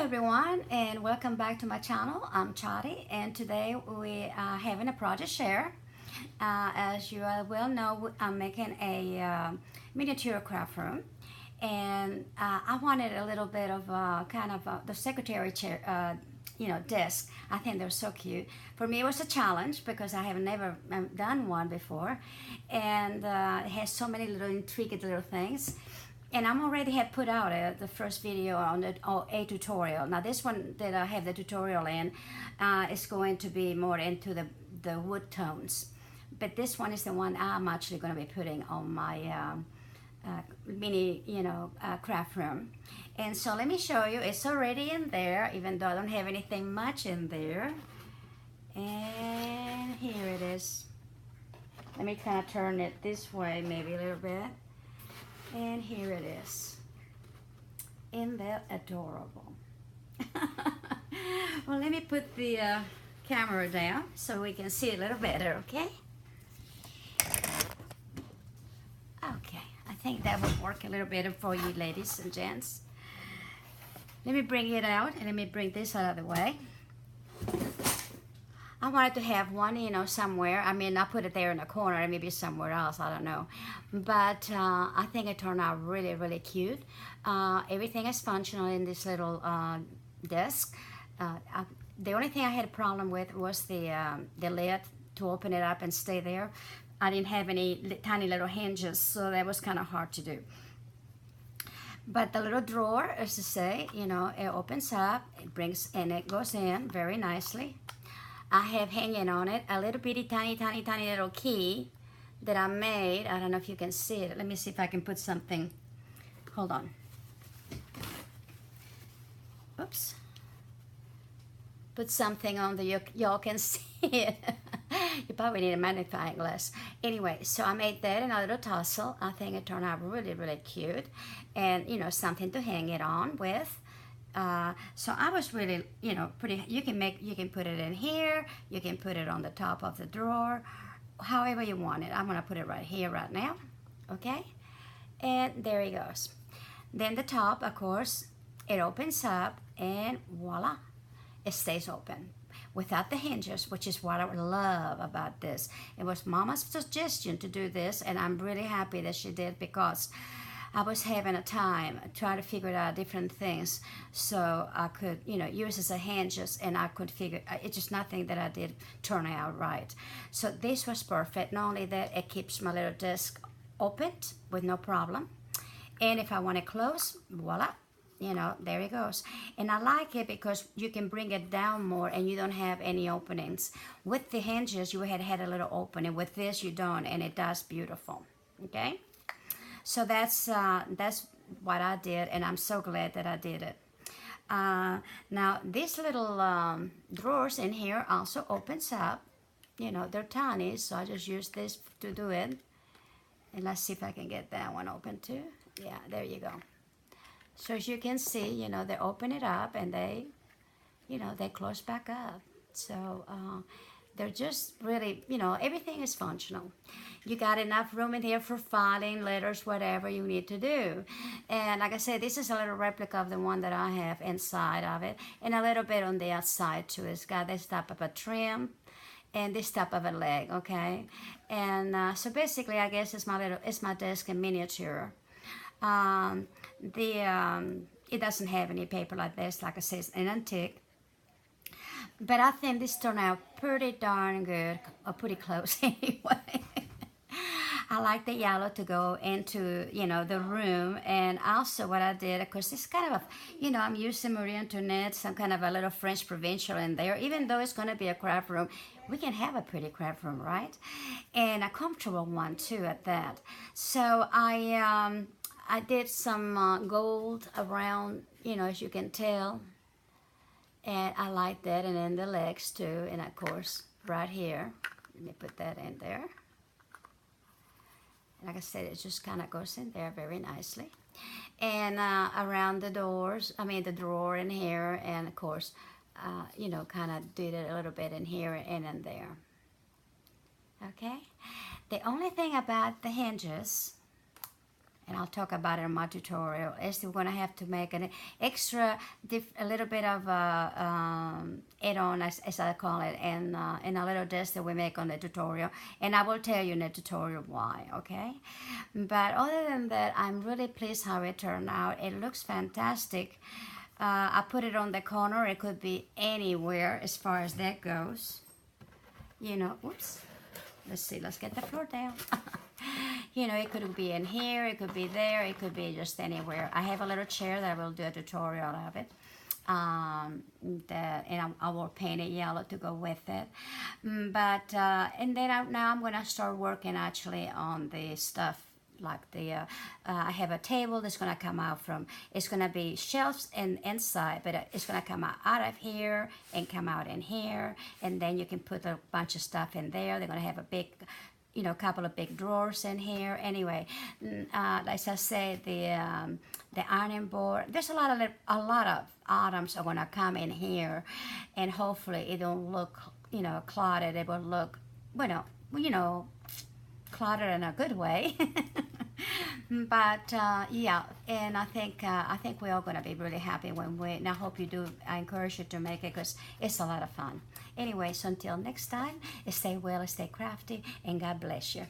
everyone, and welcome back to my channel. I'm Chadi, and today we are having a project share. As you well know, I'm making a miniature craft room, and I wanted a little bit of the secretary chair, desk. I think they're so cute. For me, it was a challenge because I have never done one before, and it has so many little intricate little things. And I'm already have put out the first video on a tutorial. Now this one that I have the tutorial in is going to be more into the wood tones. But this one is the one I'm actually going to be putting on my mini, craft room. And so let me show you. It's already in there, even though I don't have anything much in there. And here it is. Let me kind of turn it this way maybe a little bit. And here it is. Isn't that adorable? Well, let me put the camera down so we can see a little better, okay? Okay, I think that would work a little better for you ladies and gents. Let me bring it out and let me bring this out of the way. I wanted to have one, somewhere. I mean, I put it there in a corner, maybe somewhere else, I don't know. But I think it turned out really, really cute. Everything is functional in this little desk. The only thing I had a problem with was the lid to open it up and stay there. I didn't have any tiny little hinges, so that was kind of hard to do. But the little drawer, as to say, it opens up, it brings, and it goes in very nicely. I have hanging on it a little bitty tiny little key that I made. I don't know if you can see it. Let me see if I can put something. Hold on. Oops. Put something on the y'all can see it. You probably need a magnifying glass. Anyway, so I made that in a little tassel. I think it turned out really, really cute. And, something to hang it on with. So I was really, pretty, you can put it in here, you can put it on the top of the drawer, however you want it. I'm going to put it right here right now, okay? And there it goes. Then the top, of course, it opens up and voila, it stays open without the hinges, which is what I love about this. It was Mama's suggestion to do this, and I'm really happy that she did because I was having a time trying to figure out different things so I could, use as a hinges, and I could figure, it's just nothing that I did turn out right. So this was perfect. Not only that, it keeps my little desk opened with no problem. And if I want to close, voila, there it goes. And I like it because you can bring it down more and you don't have any openings. With the hinges, you had a little opening. With this, you don't, and it does beautiful, okay? So that's what I did, and I'm so glad that I did it. Now, these little drawers in here also opens up. They're tiny, so I just use this to do it. And let's see if I can get that one open too. Yeah, there you go. So as you can see, they open it up and they close back up. So they're just really, everything is functional. You got enough room in here for filing, letters, whatever you need to do. And like I said, this is a little replica of the one that I have inside of it. And a little bit on the outside too. It's got this type of a trim and this type of a leg, okay? And so basically, I guess it's my desk in miniature. It doesn't have any paper like this, like I said, it's an antique. But I think this turned out pretty darn good, or pretty close anyway. I like the yellow to go into, the room. And also what I did, of course, it's kind of a, I'm using Marie Antoinette, some kind of a little French provincial in there. Even though it's going to be a craft room, we can have a pretty craft room, right? And a comfortable one too at that. So I did some gold around, as you can tell. And I like that, and then the legs too, and of course, right here, let me put that in there. Like I said, it just kind of goes in there very nicely. And around the the drawer in here, and of course, kind of did it a little bit in here and in there. Okay? The only thing about the hinges and I'll talk about it in my tutorial, is we're going to have to make an extra, a little bit of add-on, as I call it, in a little disc that we make on the tutorial, and I will tell you in the tutorial why, okay? But other than that, I'm really pleased how it turned out. It looks fantastic. I put it on the corner. It could be anywhere as far as that goes. You know, oops. Let's see, let's get the floor down. You know, it could be in here, it could be there, it could be just anywhere. I have a little chair that I will do a tutorial of it. And I will paint it yellow to go with it. And then now I'm gonna start working actually on the stuff, like I have a table that's gonna come out from, it's gonna be shelves inside, but it's gonna come out of here and come out in here, and then you can put a bunch of stuff in there. They're gonna have a big, you know, couple of big drawers in here. Anyway, like I say, the ironing board. There's a lot of items are gonna come in here, and hopefully it don't look, you know, cluttered. It will look, cluttered in a good way. But yeah, and I think we're all gonna be really happy when and I hope you do. I encourage you to make it because it's a lot of fun. Anyway, so until next time, stay well, stay crafty, and God bless you.